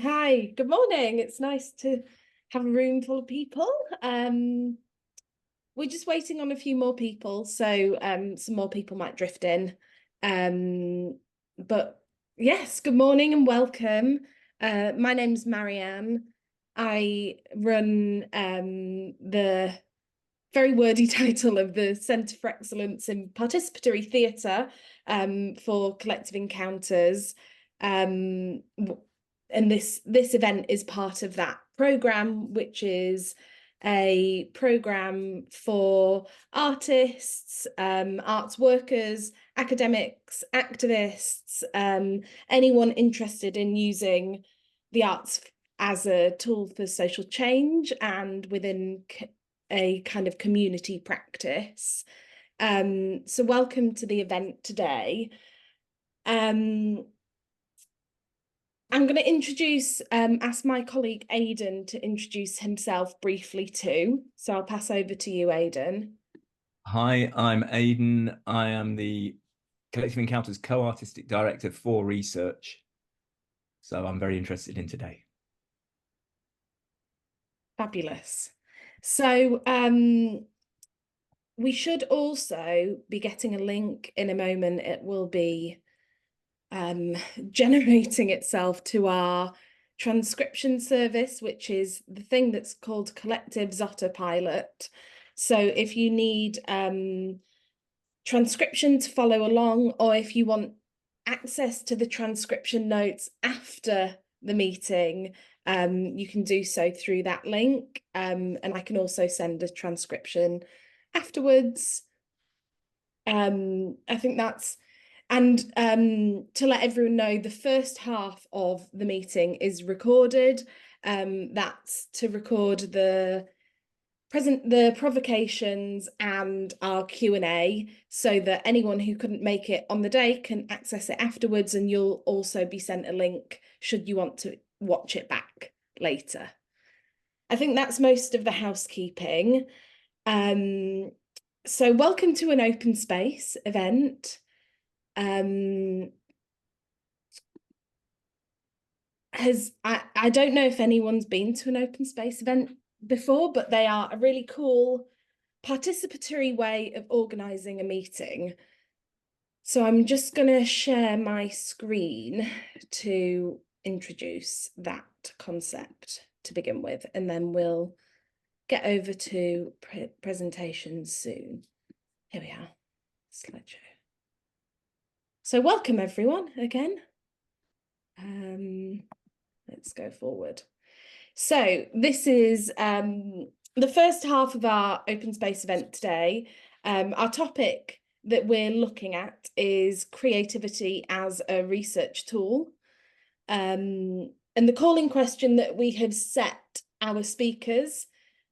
Hi, good morning. It's nice to have a room full of people. We're just waiting on a few more people, so some more people might drift in. But yes, good morning and welcome. My name's Marianne. I run the very wordy title of the Centre for Excellence in Participatory Theatre for Collective Encounters. And this event is part of that programme, which is a programme for artists, arts workers, academics, activists, anyone interested in using the arts as a tool for social change and within a kind of community practice. So welcome to the event today. I'm going to ask my colleague Aidan to introduce himself briefly too. So I'll pass over to you, Aidan. Hi, I'm Aidan. I am the Collective Encounters co-artistic director for research. So I'm very interested in today. Fabulous. So we should also be getting a link in a moment. It will be generating itself to our transcription service, which is the thing that's called Collective Autopilot. So if you need transcription to follow along, or if you want access to the transcription notes after the meeting, you can do so through that link. And I can also send a transcription afterwards. I think that's, and to let everyone know, the first half of the meeting is recorded. That's to record the provocations and our Q&A, so that anyone who couldn't make it on the day can access it afterwards, and you'll also be sent a link should you want to watch it back later. I think that's most of the housekeeping. So welcome to an open space event. I don't know if anyone's been to an open space event before, but they are a really cool participatory way of organising a meeting. So I'm just going to share my screen to introduce that concept to begin with, and then we'll get over to presentations soon. Here we are, slideshow. So welcome everyone again. Let's go forward. So this is the first half of our open space event today. Our topic that we're looking at is creativity as a research tool. And the calling question that we have set our speakers,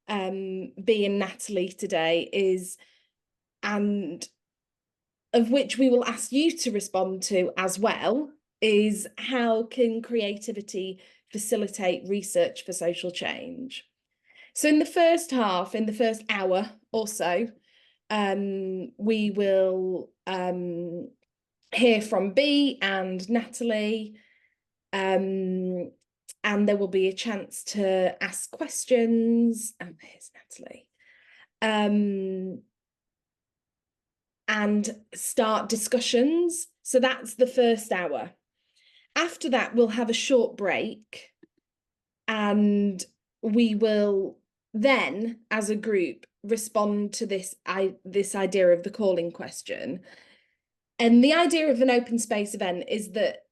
being Natalie today, is, and of which we will ask you to respond to as well, is how can creativity facilitate research for social change? So in the first half, in the first hour or so, we will hear from Bea and Natalie, and there will be a chance to ask questions. And here's Natalie. And start discussions. So that's the first hour. After that, we'll have a short break, and we will then, as a group, respond to this idea of the calling question. And the idea of an open space event is that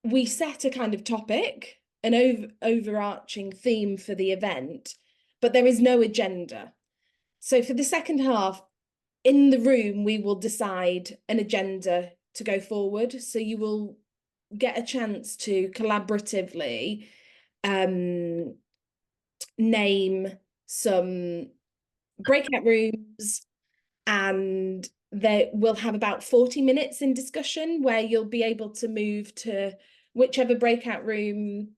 we set a kind of topic, an overarching theme for the event, but there is no agenda. So for the second half, in the room, we will decide an agenda to go forward. So you will get a chance to collaboratively name some breakout rooms, and they will have about 40 minutes in discussion where you'll be able to move to whichever breakout room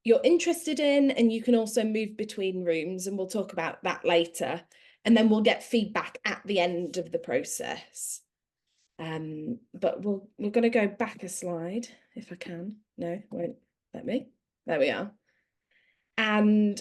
you're interested in, and you can also move between rooms, and we'll talk about that later. And then we'll get feedback at the end of the process. But we're going to go back a slide if I can. No, I won't. There we are. And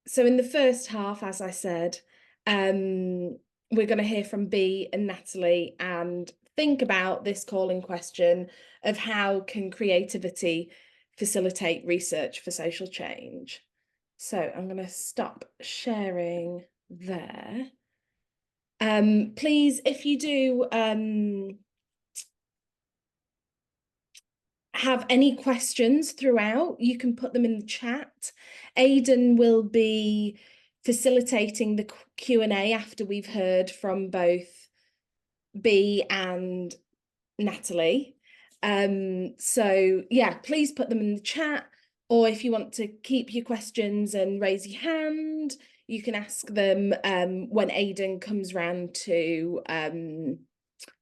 so in the first half, as I said, we're going to hear from Bea and Natalie and think about this calling question of how can creativity facilitate research for social change. So I'm going to stop sharing there. Please, if you do have any questions throughout, you can put them in the chat. Aidan will be facilitating the Q&A after we've heard from both Bea and Natalie. So yeah, please put them in the chat, or if you want to keep your questions and raise your hand, you can ask them when Aidan comes round to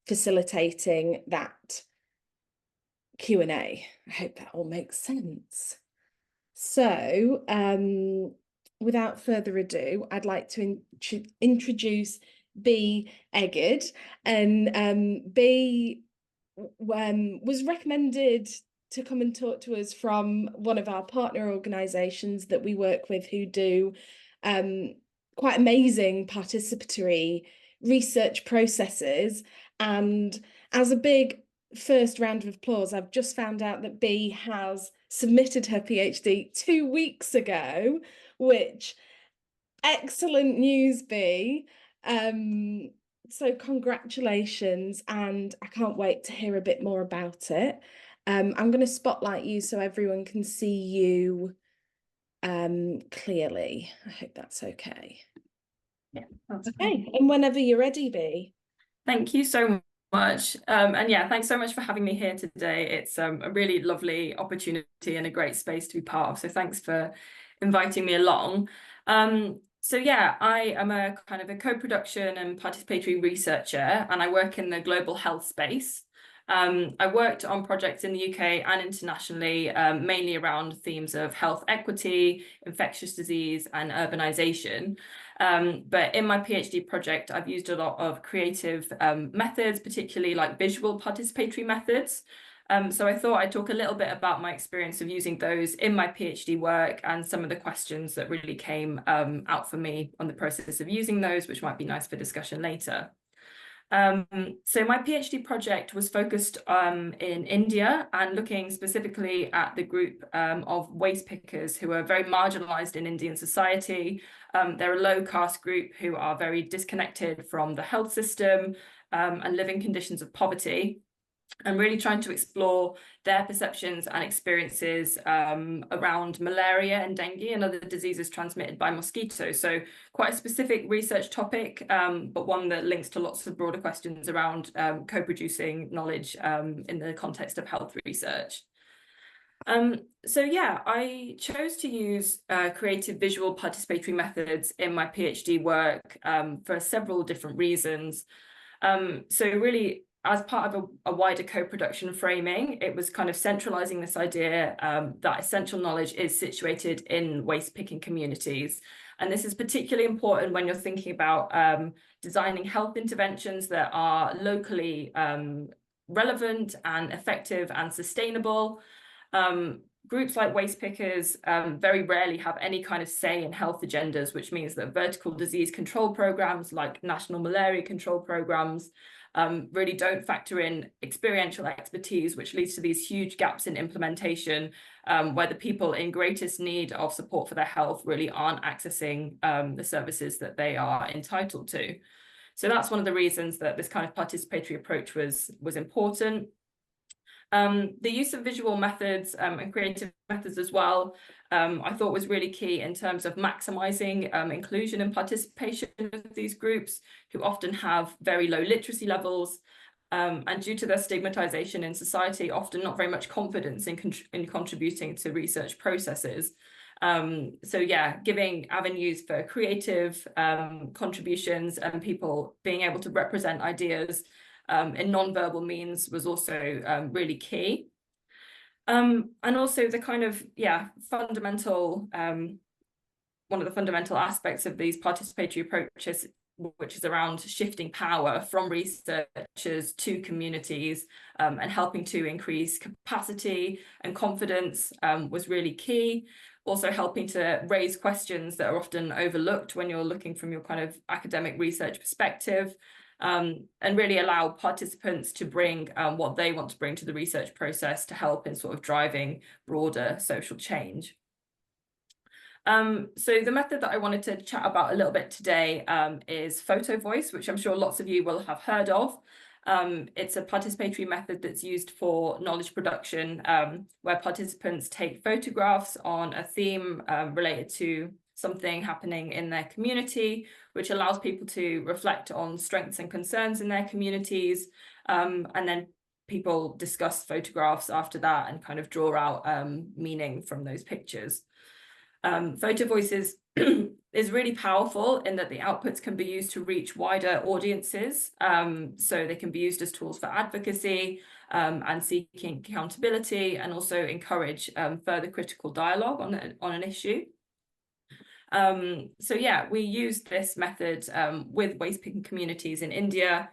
facilitating that Q&A. I hope that all makes sense. So without further ado, I'd like to introduce Bea Egid. And Bea was recommended to come and talk to us from one of our partner organisations that we work with, who do quite amazing participatory research processes. And as a big first round of applause, I've just found out that Bea has submitted her PhD 2 weeks ago, which excellent news, Bea. So congratulations, and I can't wait to hear a bit more about it. I'm going to spotlight you so everyone can see you clearly. I hope that's okay. Yeah, that's okay. Fine. And whenever you're ready, Bea. Thank you so much. And yeah, thanks so much for having me here today. It's a really lovely opportunity and a great space to be part of. So thanks for inviting me along. So yeah, I am a kind of a co-production and participatory researcher, and I work in the global health space. I worked on projects in the UK and internationally, mainly around themes of health equity, infectious disease, and urbanization. But in my PhD project, I've used a lot of creative methods, particularly like visual participatory methods. So I thought I'd talk a little bit about my experience of using those in my PhD work and some of the questions that really came out for me on the process of using those, which might be nice for discussion later. So my PhD project was focused in India and looking specifically at the group of waste pickers who are very marginalized in Indian society. They're a low caste group who are very disconnected from the health system and live in conditions of poverty. And really trying to explore their perceptions and experiences around malaria and dengue and other diseases transmitted by mosquitoes. So quite a specific research topic, but one that links to lots of broader questions around co-producing knowledge in the context of health research. So yeah, I chose to use creative visual participatory methods in my PhD work for several different reasons. So really, as part of a wider co-production framing, it was kind of centralizing this idea that essential knowledge is situated in waste picking communities. And this is particularly important when you're thinking about designing health interventions that are locally relevant and effective and sustainable. Groups like waste pickers very rarely have any kind of say in health agendas, which means that vertical disease control programs like national malaria control programs really don't factor in experiential expertise, which leads to these huge gaps in implementation where the people in greatest need of support for their health really aren't accessing the services that they are entitled to. So that's one of the reasons that this kind of participatory approach was important. The use of visual methods and creative methods as well, I thought was really key in terms of maximizing inclusion and participation of these groups who often have very low literacy levels and due to their stigmatization in society, often not very much confidence in contributing to research processes. So yeah, giving avenues for creative contributions and people being able to represent ideas in non-verbal means was also really key. And also the kind of, fundamental, one of the fundamental aspects of these participatory approaches which is around shifting power from researchers to communities, and helping to increase capacity and confidence was really key. Also helping to raise questions that are often overlooked when you're looking from your kind of academic research perspective, and really allow participants to bring what they want to bring to the research process to help in sort of driving broader social change. So the method that I wanted to chat about a little bit today is Photovoice, which I'm sure lots of you will have heard of. It's a participatory method that's used for knowledge production, where participants take photographs on a theme related to something happening in their community, which allows people to reflect on strengths and concerns in their communities, and then people discuss photographs after that and kind of draw out meaning from those pictures. Photovoice is really powerful in that the outputs can be used to reach wider audiences. So they can be used as tools for advocacy and seeking accountability, and also encourage further critical dialogue on an issue. So yeah, we used this method with waste picking communities in India.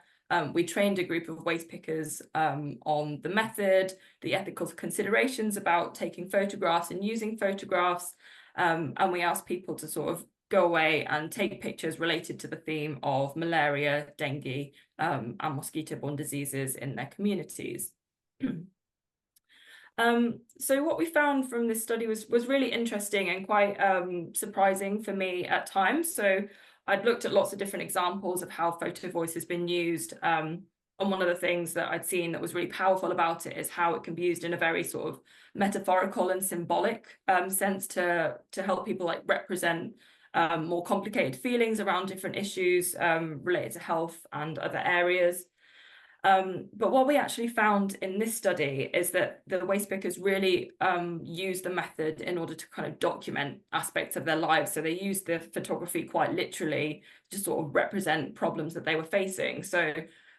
We trained a group of waste pickers on the method, the ethical considerations about taking photographs and using photographs. And we asked people to sort of go away and take pictures related to the theme of malaria, dengue, and mosquito-borne diseases in their communities. So what we found from this study was really interesting and quite surprising for me at times. So I'd looked at lots of different examples of how Photovoice has been used. And one of the things that I'd seen that was really powerful about it is how it can be used in a very sort of metaphorical and symbolic sense to help people like represent more complicated feelings around different issues related to health and other areas. But what we actually found in this study is that the waste pickers really use the method in order to kind of document aspects of their lives. So they used the photography quite literally to sort of represent problems that they were facing. So,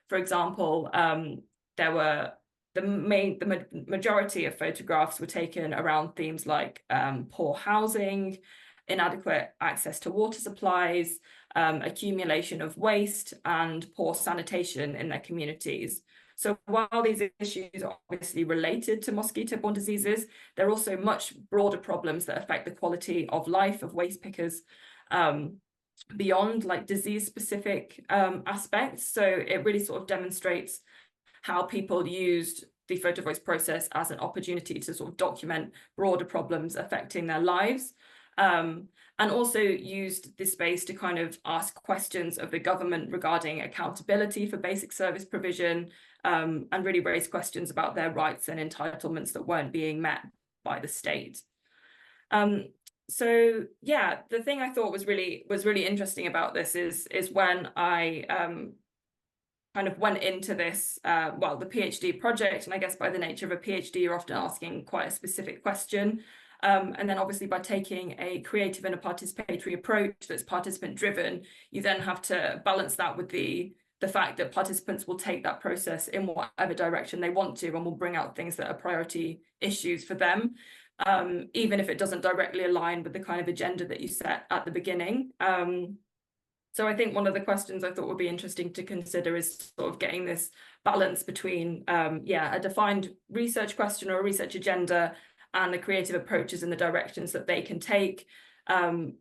for example, the majority of photographs were taken around themes like poor housing, inadequate access to water supplies, accumulation of waste, and poor sanitation in their communities. So while these issues are obviously related to mosquito-borne diseases, they're also much broader problems that affect the quality of life of waste pickers beyond like disease-specific aspects. So it really sort of demonstrates how people used the Photovoice process as an opportunity to sort of document broader problems affecting their lives. And also used this space to kind of ask questions of the government regarding accountability for basic service provision, and really raise questions about their rights and entitlements that weren't being met by the state. So yeah, the thing I thought was really interesting about this is when I kind of went into this, well, the PhD project, and I guess by the nature of a PhD, you're often asking quite a specific question. And then obviously by taking a creative and a participatory approach that's participant driven, you then have to balance that with the fact that participants will take that process in whatever direction they want to, and will bring out things that are priority issues for them, even if it doesn't directly align with the kind of agenda that you set at the beginning. So I think one of the questions I thought would be interesting to consider is sort of getting this balance between, a defined research question or a research agenda and the creative approaches and the directions that they can take, and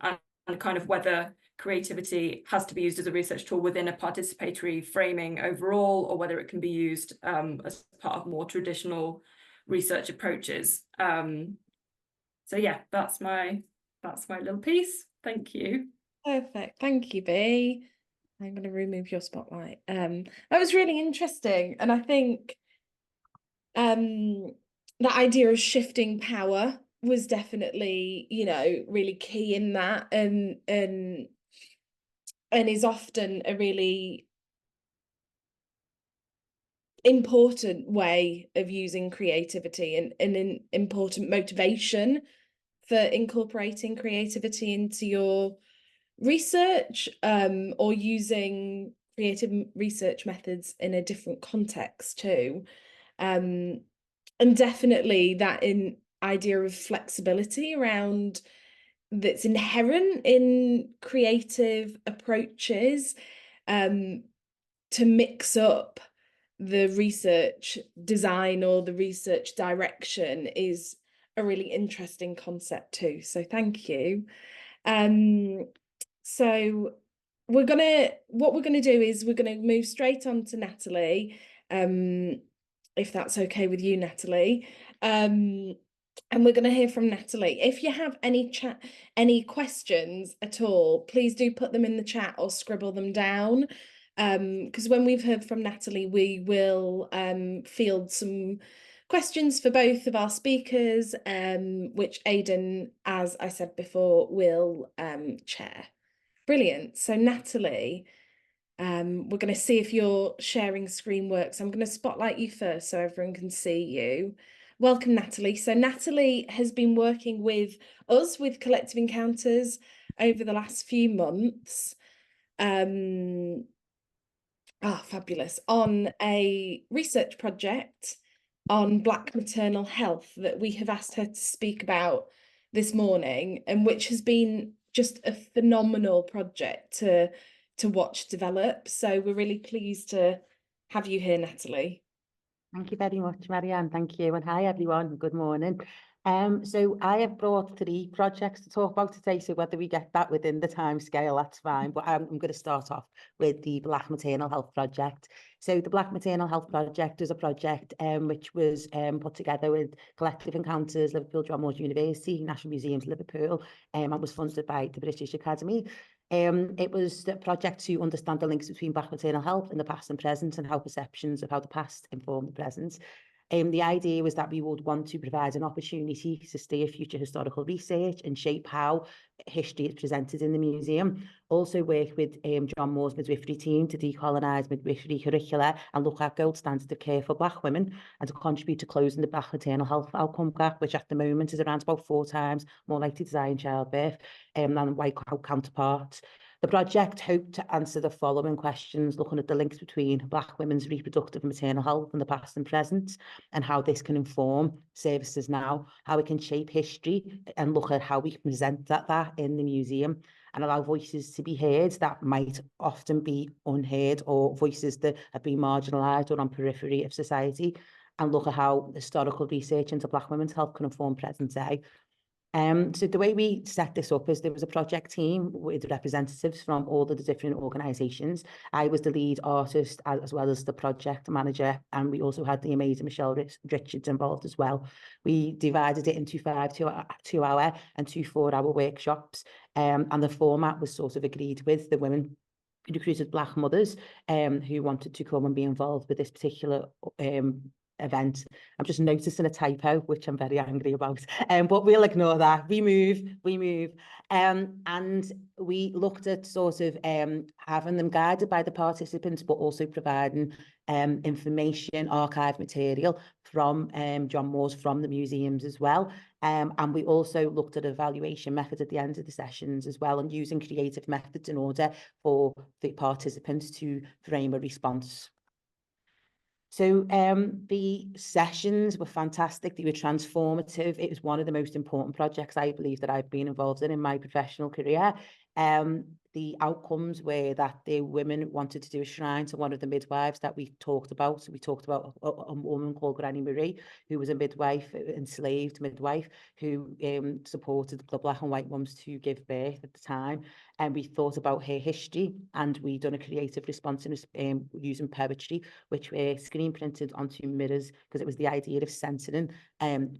kind of whether creativity has to be used as a research tool within a participatory framing overall, or whether it can be used as part of more traditional research approaches. So yeah, that's my little piece. Thank you. Perfect. Thank you, Bea. I'm going to remove your spotlight. That was really interesting. And I think the idea of shifting power was definitely, really key in that, and is often a really important way of using creativity, and an important motivation for incorporating creativity into your research, or using creative research methods in a different context too. And definitely that idea of flexibility around that's inherent in creative approaches to mix up the research design or the research direction is a really interesting concept too. So thank you. So what we're gonna do is we're gonna move straight on to Natalie, if that's okay with you, Natalie. And we're going to hear from Natalie. If you have any questions at all, please do put them in the chat or scribble them down. Because when we've heard from Natalie, we will field some questions for both of our speakers, which Aidan, as I said before, will chair. Brilliant. So Natalie, we're going to see if your sharing screen works. I'm going to spotlight you first so everyone can see you. Welcome, Natalie. So Natalie has been working with us, with Collective Encounters, over the last few months. Fabulous. On a research project on Black maternal health that we have asked her to speak about this morning, and which has been just a phenomenal project to watch develop. So we're really pleased to have you here, Natalie. Thank you very much, Marianne. Thank you. And hi, everyone. Good morning. So I have brought 3 projects to talk about today. So whether we get that within the time scale, that's fine. But I'm going to start off with the Black Maternal Health Project. So the Black Maternal Health Project is a project which was put together with Collective Encounters, Liverpool, John Moores University, National Museums, Liverpool, and was funded by the British Academy. It was a project to understand the links between Black maternal health in the past and present, and how perceptions of how the past inform the present. The idea was that we would want to provide an opportunity to steer future historical research and shape how history is presented in the museum. Also work with John Moore's midwifery team to decolonise midwifery curricula and look at gold standard of care for Black women, and to contribute to closing the Black maternal health outcome gap, which at the moment is around about 4 times more likely to die in childbirth than white counterparts. The project hoped to answer the following questions, looking at the links between Black women's reproductive and maternal health in the past and present, and how this can inform services now, how it can shape history, and look at how we can present that in the museum, and allow voices to be heard that might often be unheard, or voices that have been marginalised or on periphery of society, and look at how historical research into Black women's health can inform present day. So the way we set this up is there was a project team with representatives from all of the different organisations. I was the lead artist as well as the project manager, and we also had the amazing Michelle Richards involved as well. We divided it into 5 2-hour and 2 4-hour workshops, and the format was sort of agreed with the women who recruited Black mothers who wanted to come and be involved with this particular event. I'm just noticing a typo, which I'm very angry about, but we'll ignore that. We move. And we looked at sort of having them guided by the participants, but also providing information, archive material from John Moore's, from the museums as well. And we also looked at evaluation methods at the end of the sessions as well, and using creative methods in order for the participants to frame a response. So the sessions were fantastic. They were transformative. It was one of the most important projects I believe that I've been involved in my professional career. The outcomes were that the women wanted to do a shrine to one of the midwives that we talked about. So we talked about a woman called Granny Marie, who was a midwife, enslaved midwife, who supported the Black and white mums to give birth at the time. And we thought about her history, and we done a creative response in, using poetry, which were screen printed onto mirrors, because it was the idea of centering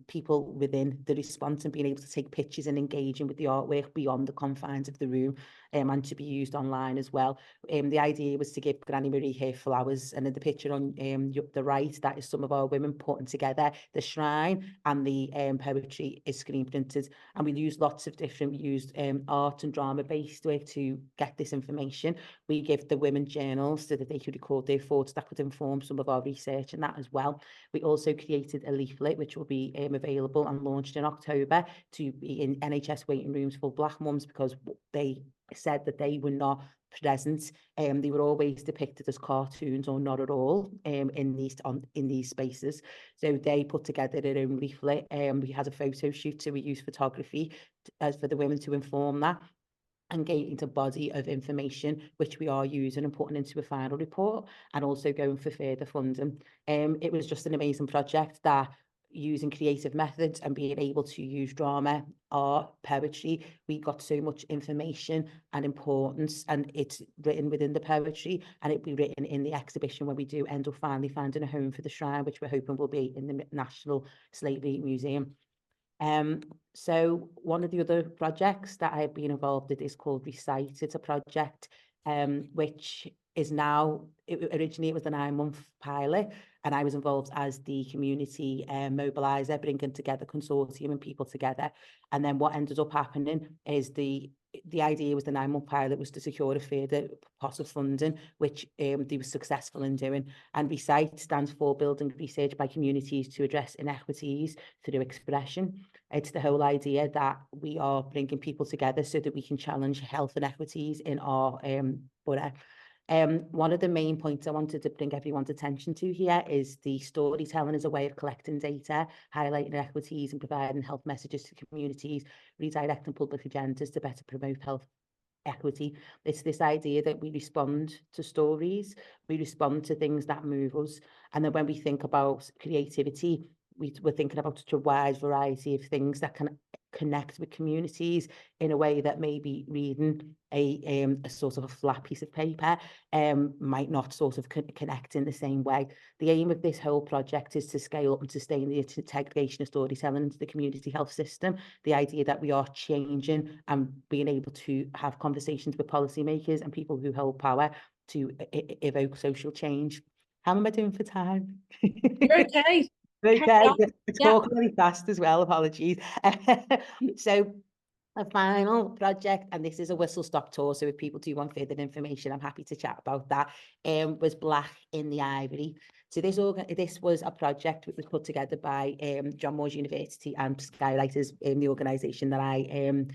people within the response and being able to take pictures and engaging with the artwork beyond the confines of the room, and to be used online as well. The idea was to give Granny Marie her flowers, and in the picture on the right, that is some of our women putting together the shrine, and the poetry is screen printed. And we used lots of different, we used art and drama based work to get this information. We give the women journals so that they could record their thoughts that could inform some of our research and that as well. We also created a leaflet which will be available and launched in October to be in NHS waiting rooms for Black mums, because they said that they were not present. They were always depicted as cartoons or not at all in these spaces. So they put together their own leaflet. We had a photo shoot, so we used photography for the women to inform that and gained a body of information which we are using and putting into a final report, and also going for further funding. It was just an amazing project that, using creative methods and being able to use drama, art, poetry, we got so much information and importance, and it's written within the poetry, and it'll be written in the exhibition when we do end up finally finding a home for the shrine, which we're hoping will be in the National Slavery Museum. So one of the other projects that I've been involved in is called ReCITE. It's a project which is now, originally it was a 9-month pilot, and I was involved as the community mobiliser, bringing together consortium and people together. And then what ended up happening is the idea was the 9-month pilot was to secure a further pot of funding, which they were successful in doing. And ReCITE stands for Building Research by Communities to Address Inequities Through Expression. It's the whole idea that we are bringing people together so that we can challenge health inequities in our borough. One of the main points I wanted to bring everyone's attention to here is the storytelling as a way of collecting data, highlighting inequities and providing health messages to communities, redirecting public agendas to better promote health equity. It's this idea that we respond to stories, we respond to things that move us. And then when we think about creativity, we're thinking about such a wide variety of things that can connect with communities in a way that maybe reading a sort of a flat piece of paper might not sort of connect in the same way. The aim of this whole project is to scale up and sustain the integration of storytelling into the community health system. The idea that we are changing and being able to have conversations with policymakers and people who hold power to evoke social change. How am I doing for time? You're okay. Okay, it's Yeah. talking really fast as well, apologies. So a final project, and this is a whistle-stop tour, so if people do want further information, I'm happy to chat about that, was Black in the Ivory. So this was a project that was put together by John Moores University and Skywriters, the organisation that I am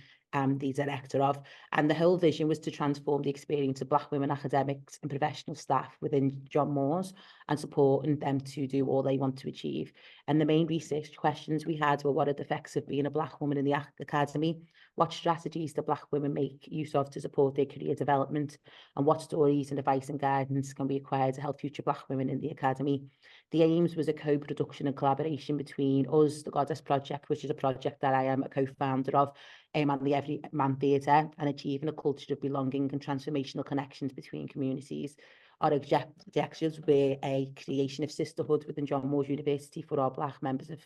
the director of. And the whole vision was to transform the experience of Black women academics and professional staff within John Moores and supporting them to do all they want to achieve. And the main research questions we had were, what are the effects of being a Black woman in the academy? What strategies do Black women make use of to support their career development? And what stories and advice and guidance can be acquired to help future Black women in the academy? The aims was a co-production and collaboration between us, the Goddess Project, which is a project that I am a co-founder of, and the Every Man Theatre, and achieving a culture of belonging and transformational connections between communities. Our objectives were a creation of sisterhood within John Moores University for our Black members of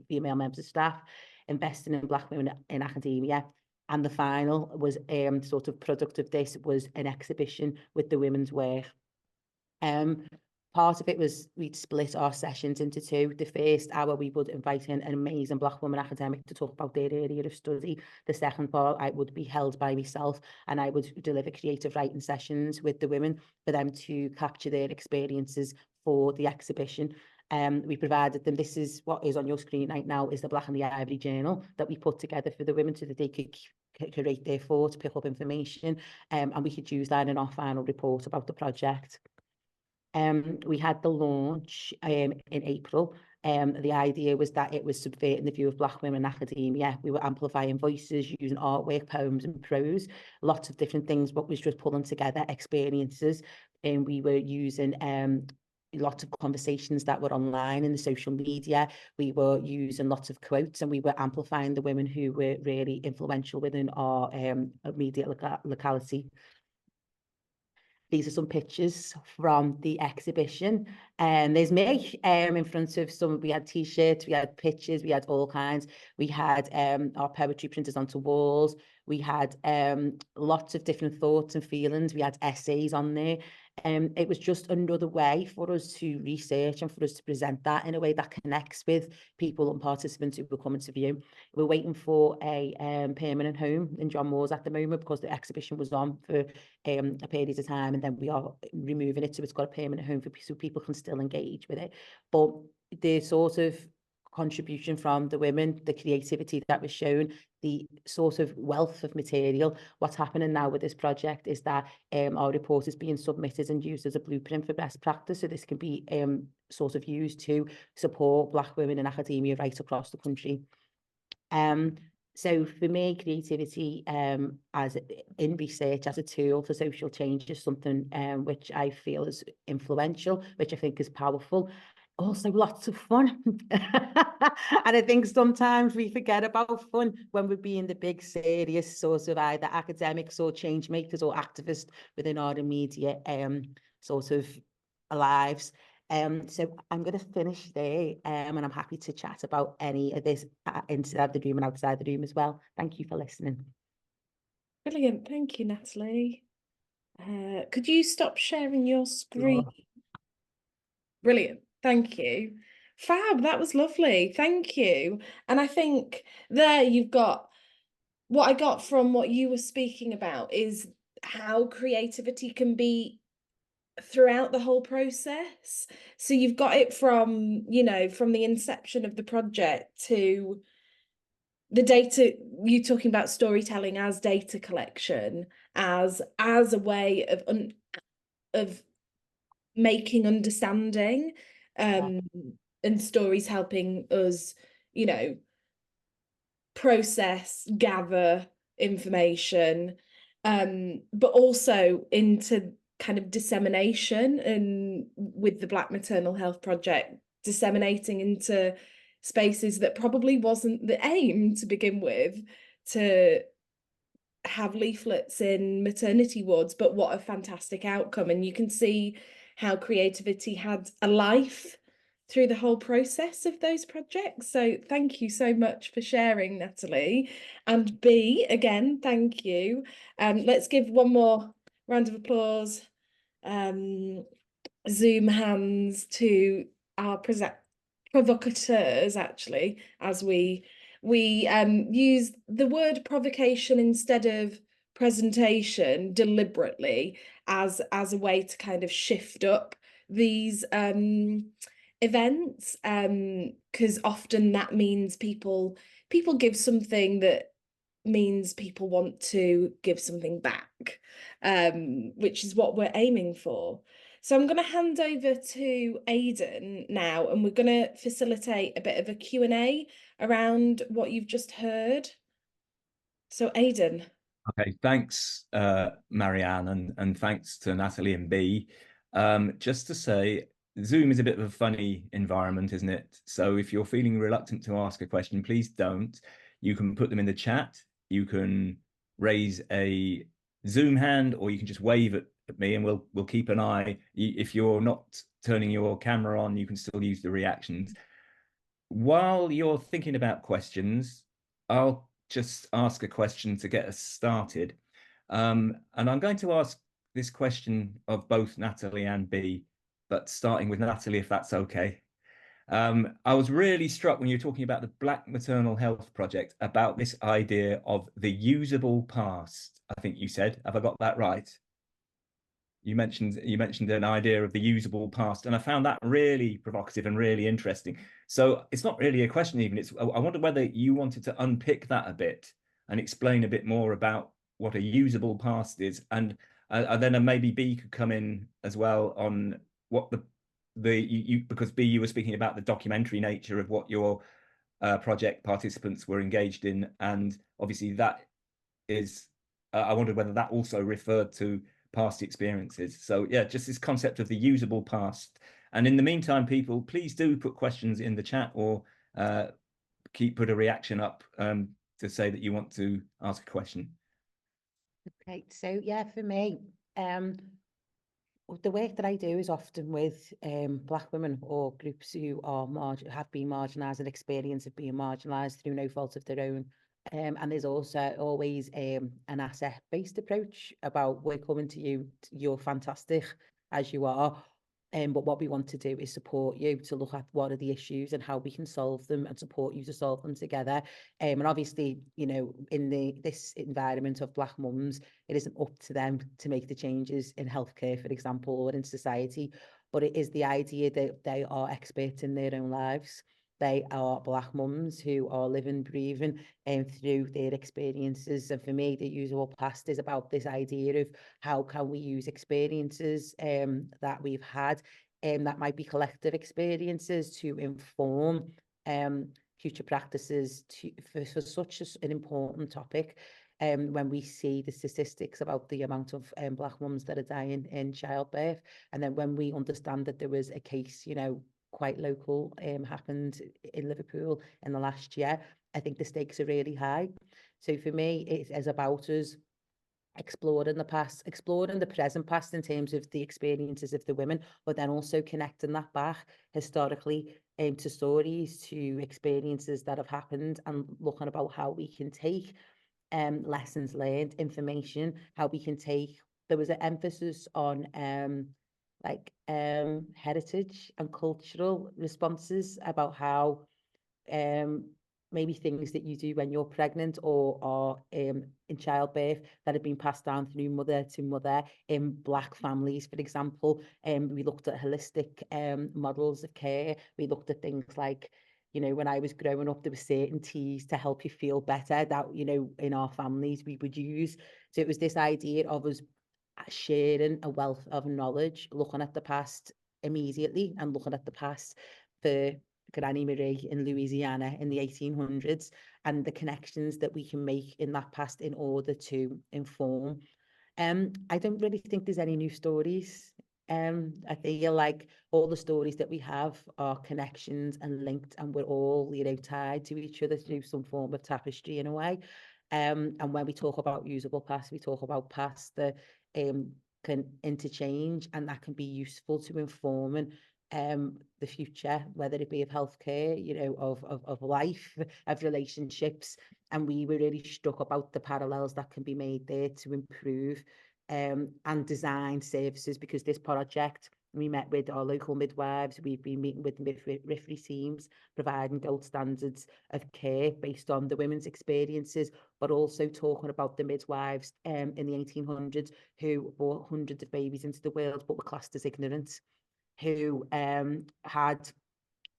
female members of staff, investing in Black women in academia. And the final was sort of product of this was an exhibition with the women's work. Part of it was we'd split our sessions into two. The first hour we would invite in an amazing Black woman academic to talk about their area of study. The second part I would be held by myself, and I would deliver creative writing sessions with the women for them to capture their experiences for the exhibition. We provided them, this is what is on your screen right now, is the Black and the Ivory journal that we put together for the women so that they could curate their thoughts, pick up information, and we could use that in our final report about the project. We had the launch in April. The idea was that it was subverting the view of Black women in academia. We were amplifying voices, using artwork, poems and prose, lots of different things, but was just pulling together experiences. And we were using lots of conversations that were online in the social media. We were using lots of quotes, and we were amplifying the women who were really influential within our immediate locality. These are some pictures from the exhibition, and there's me in front of some. We had t-shirts, we had pictures, we had all kinds. We had our poetry printed onto walls. We had lots of different thoughts and feelings. We had essays on there. It was just another way for us to research and for us to present that in a way that connects with people and participants who were coming to view. We're waiting for a permanent home in John Moores at the moment because the exhibition was on for a period of time, and then we are removing it so it's got a permanent home for so people can still engage with it. But the sort of contribution from the women, the creativity that was shown, the sort of wealth of material. What's happening now with this project is that our report is being submitted and used as a blueprint for best practice, so this can be sort of used to support Black women in academia right across the country. So for me, creativity as in research as a tool for social change is something which I feel is influential, which I think is powerful. Also lots of fun. And I think sometimes we forget about fun when we're being the big serious sort of either academics or change makers or activists within our immediate sort of lives. So I'm going to finish there, and I'm happy to chat about any of this inside the room and outside the room as well. Thank you for listening. Brilliant. Thank you, Natalie. Could you stop sharing your screen? Sure. Brilliant. Thank you. Fab, that was lovely. Thank you. And I think there you've got what I got from what you were speaking about is how creativity can be throughout the whole process. So you've got it from, you know, from the inception of the project to the data, you talking about storytelling as data collection, as a way of making understanding, and stories helping us, you know, process, gather information, but also into kind of dissemination, and with the Black Maternal Health Project, disseminating into spaces that probably wasn't the aim to begin with, to have leaflets in maternity wards, but what a fantastic outcome. And you can see how creativity had a life through the whole process of those projects. So thank you so much for sharing, Natalie. And B, again, thank you. Let's give one more round of applause, Zoom hands, to our provocateurs, actually, as we use the word provocation instead of presentation deliberately as a way to kind of shift up these events, because often that means people give something that means people want to give something back, which is what we're aiming for. So I'm going to hand over to Aidan now, and we're going to facilitate a bit of a Q&A around what you've just heard. So Aidan. Okay, thanks, Marianne, and thanks to Natalie and B. Just to say, Zoom is a bit of a funny environment, isn't it? So if you're feeling reluctant to ask a question, please don't. You can put them in the chat. You can raise a Zoom hand, or you can just wave at me, and we'll keep an eye. If you're not turning your camera on, you can still use the reactions. While you're thinking about questions, I'll just ask a question to get us started. And I'm going to ask this question of both Natalie and B, but starting with Natalie, if that's okay. I was really struck when you were talking about the Black Maternal Health Project, about this idea of the usable past, I think you said. Have I got that right? You mentioned an idea of the usable past, and I found that really provocative and really interesting. So it's not really a question even, I wonder whether you wanted to unpick that a bit and explain a bit more about what a usable past is, and then maybe B could come in as well on what because B, you were speaking about the documentary nature of what your project participants were engaged in, and obviously that is, I wondered whether that also referred to past experiences. So yeah, just this concept of the usable past. And in the meantime, people, please do put questions in the chat, or put a reaction up to say that you want to ask a question. Okay, so yeah, for me, the work that I do is often with Black women or groups who are have been marginalised and experience of being marginalised through no fault of their own. And there's also always an asset-based approach about we're coming to you, you're fantastic as you are, but what we want to do is support you to look at what are the issues and how we can solve them, and support you to solve them together. And obviously, you know, in this environment of Black mums, it isn't up to them to make the changes in healthcare, for example, or in society, but it is the idea that they are experts in their own lives. they are Black mums who are living, breathing through their experiences. And for me, the usable past is about this idea of how can we use experiences that we've had, that might be collective experiences, to inform future practices for such an important topic. When we see the statistics about the amount of Black mums that are dying in childbirth, and then when we understand that there was a case, you know, quite local, happened in Liverpool in the last year, I think the stakes are really high. So for me, it is about us exploring the past, exploring the present past in terms of the experiences of the women, but then also connecting that back historically to stories, to experiences that have happened, and looking about how we can take lessons learned, information, how we can take, there was an emphasis on heritage and cultural responses about how maybe things that you do when you're pregnant or are in childbirth that have been passed down through mother to mother in Black families, for example. We looked at holistic models of care. We looked at things like, you know, when I was growing up, there were certain teas to help you feel better that, you know, in our families we would use. So it was this idea of us sharing a wealth of knowledge, looking at the past immediately and looking at the past for Granny Marie in Louisiana in the 1800s, and the connections that we can make in that past in order to inform. I don't really think there's any new stories. I feel like all the stories that we have are connections and linked, and we're all, you know, tied to each other through some form of tapestry in a way. And when we talk about usable past, we talk about past that can interchange, and that can be useful to informing the future, whether it be of healthcare, you know, of life, of relationships. And we were really struck about the parallels that can be made there to improve and design services, because this project, we met with our local midwives, we've been meeting with midwifery teams, providing gold standards of care based on the women's experiences, but also talking about the midwives in the 1800s who brought hundreds of babies into the world but were classed as ignorant, who were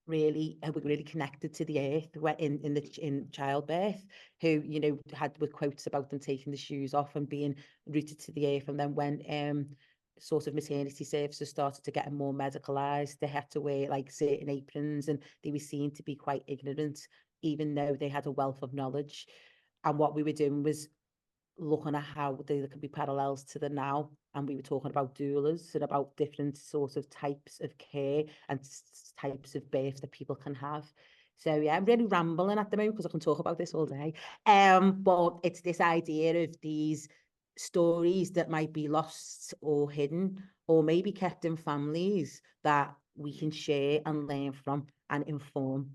really connected to the earth in childbirth, who, you know, with quotes about them taking the shoes off and being rooted to the earth. And then when sort of maternity services started to get more medicalized, they had to wear like certain aprons, and they were seen to be quite ignorant, even though they had a wealth of knowledge. And what we were doing was looking at how there could be parallels to the now, and we were talking about doulas and about different sorts of types of care and types of birth that people can have. So yeah, I'm really rambling at the moment because I can talk about this all day. But it's this idea of these stories that might be lost or hidden, or maybe kept in families, that we can share and learn from and inform.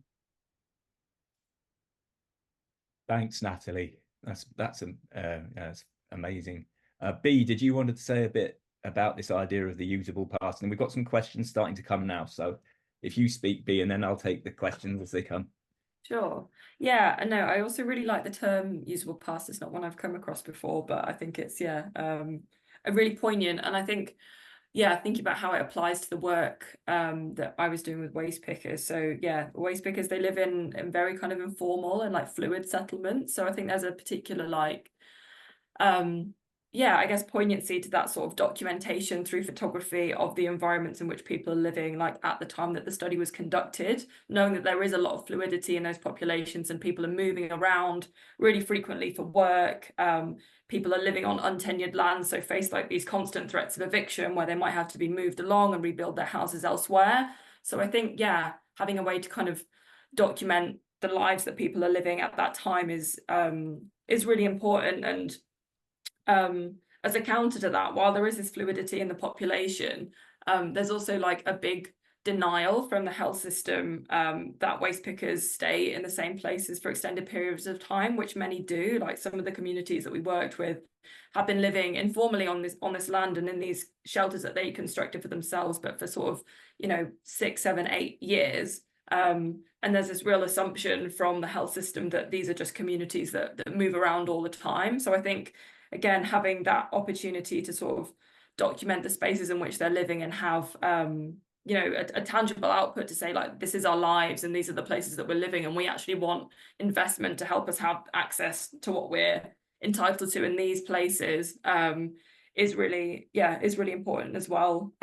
Thanks, Natalie. That's amazing. B, did you want to say a bit about this idea of the usable past? And we've got some questions starting to come now. So if you speak, B, and then I'll take the questions as they come. Sure. Yeah, I know. I also really like the term usable past. It's not one I've come across before, but I think it's, a really poignant. And I think, thinking about how it applies to the work that I was doing with waste pickers. So yeah, waste pickers, they live in very kind of informal and like fluid settlements. So I think there's a particular like, I guess poignancy to that sort of documentation through photography of the environments in which people are living, like at the time that the study was conducted, knowing that there is a lot of fluidity in those populations and people are moving around really frequently for work. People are living on untenured land, so face like these constant threats of eviction where they might have to be moved along and rebuild their houses elsewhere. So I think, having a way to kind of document the lives that people are living at that time is really important. And as a counter to that, while there is this fluidity in the population, there's also like a big denial from the health system that waste pickers stay in the same places for extended periods of time, which many do. Like some of the communities that we worked with have been living informally on this land and in these shelters that they constructed for themselves, but for sort of 6, 7, 8 years. And there's this real assumption from the health system that these are just communities that move around all the time. So I think, again, having that opportunity to sort of document the spaces in which they're living and have you know, a tangible output to say, like, this is our lives and these are the places that we're living, and we actually want investment to help us have access to what we're entitled to in these places, is really important as well.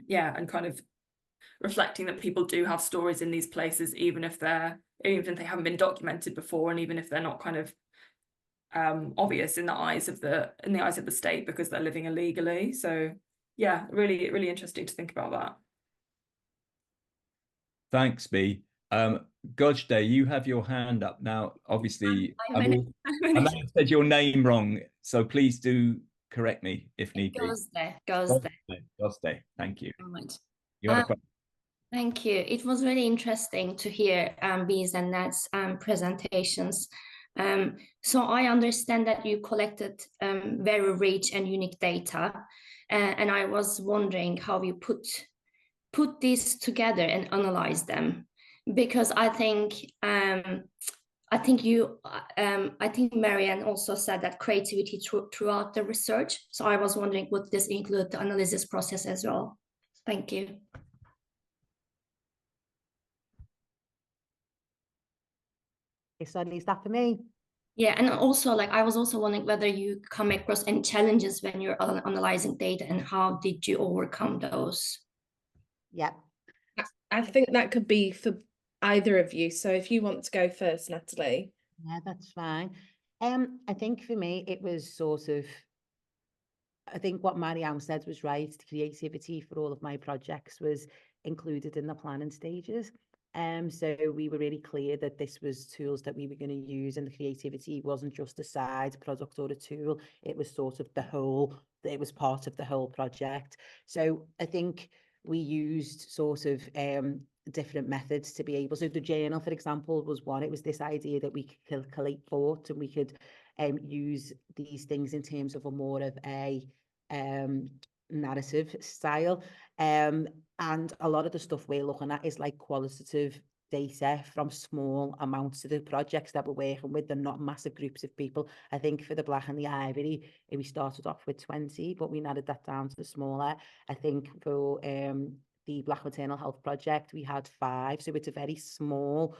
Yeah, and kind of reflecting that people do have stories in these places, even if they haven't been documented before, and even if they're not kind of obvious in the eyes of the state because they're living illegally. So yeah, really interesting to think about that. Thanks, B. Gojde, you have your hand up now. Obviously, I may have said your name wrong, so please do correct me if need be. Gojde, thank you. You had a question. Thank you. It was really interesting to hear B's and Nat's presentations. So I understand that you collected very rich and unique data, and I was wondering how you put these together and analyze them, because I think Marianne also said that creativity throughout the research. So I was wondering, would this include the analysis process as well? Thank you. Sorry, is that for me? Yeah, and also, like, I was also wondering whether you come across any challenges when you're analyzing data, and how did you overcome those? Yeah. I think that could be for either of you. So if you want to go first, Natalie. Yeah, that's fine. I think for me, it was sort of, I think what Marianne said was right. Creativity for all of my projects was included in the planning stages. So we were really clear that this was tools that we were going to use, and the creativity wasn't just a side product or a tool. It was sort of it was part of the whole project. So I think we used sort of different methods to be able. So the journal, for example, was one. It was this idea that we could collate thought, and we could use these things in terms of a more of a narrative style. And a lot of the stuff we're looking at is like qualitative data from small amounts of the projects that we're working with. They're not massive groups of people. I think for the Black and the Ivory, we started off with 20, but we narrowed that down to smaller. I think for the Black Maternal Health Project, we had 5. So it's a very small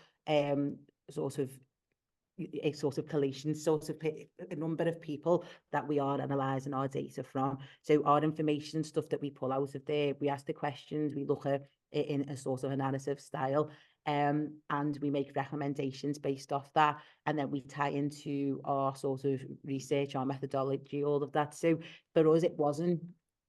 sort of collation, a number of people that we are analysing our data from. So our information stuff that we pull out of there, we ask the questions, we look at it in a sort of a narrative style, and we make recommendations based off that, and then we tie into our sort of research, our methodology, all of that. So for us, it wasn't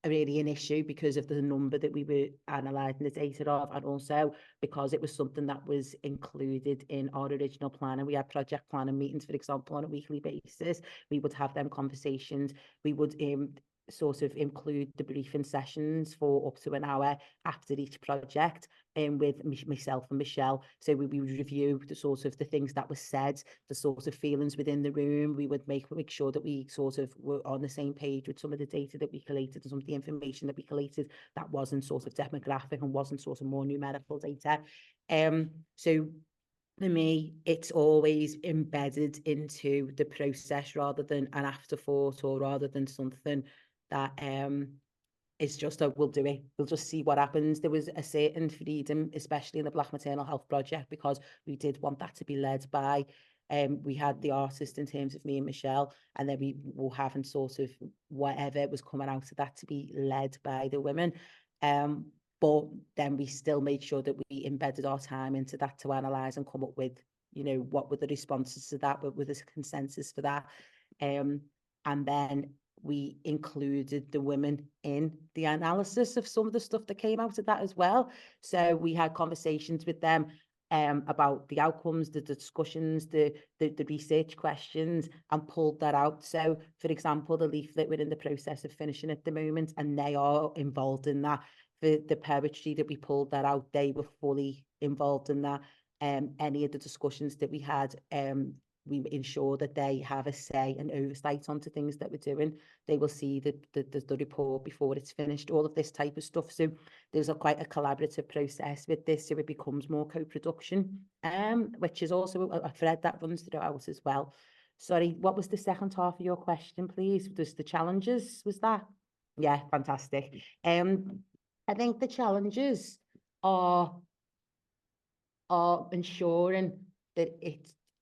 really an issue because of the number that we were analysing the data of, and also because it was something that was included in our original plan. And we had project planning meetings, for example, on a weekly basis. We would have them conversations. We would sort of include the briefing sessions for up to an hour after each project, with myself and Michelle. So we would review the sort of the things that were said, the sort of feelings within the room. We would make sure that we sort of were on the same page with some of the data that we collated, and some of the information that we collated that wasn't sort of demographic and wasn't sort of more numerical data. So for me, it's always embedded into the process rather than an afterthought, or rather than something that it's just a we'll do it, we'll just see what happens. There was a certain freedom, especially in the Black Maternal Health Project, because we did want that to be led by, we had the artist in terms of me and Michelle, and then we were having sort of whatever was coming out of that to be led by the women. But then we still made sure that we embedded our time into that to analyse and come up with, you know, what were the responses to that, what were the consensus for that. And then we included the women in the analysis of some of the stuff that came out of that as well. So we had conversations with them about the outcomes, the discussions, the research questions, and pulled that out. So, for example, the leaflet we're in the process of finishing at the moment, and they are involved in that. For the poetry that we pulled that out, they were fully involved in that. Any of the discussions that we had, we ensure that they have a say and oversight onto things that we're doing. They will see the report before it's finished, all of this type of stuff. So there's quite a collaborative process with this, so it becomes more co-production, which is also a thread that runs throughout as well. Sorry, what was the second half of your question, please? Was the challenges, was that? Yeah, fantastic. I think the challenges are ensuring that